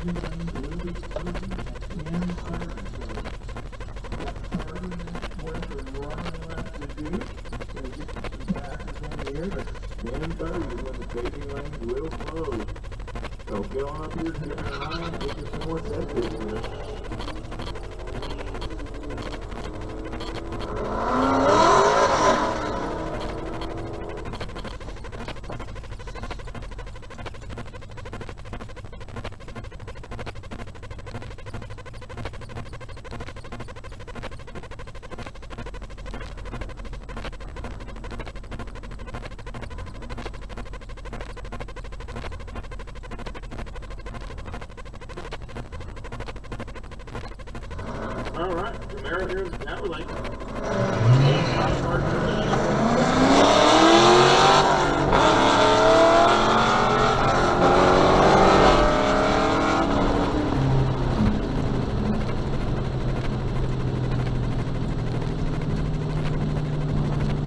So get on up here, get in line, get you some more set here. All right, Camaro here is Cadillac.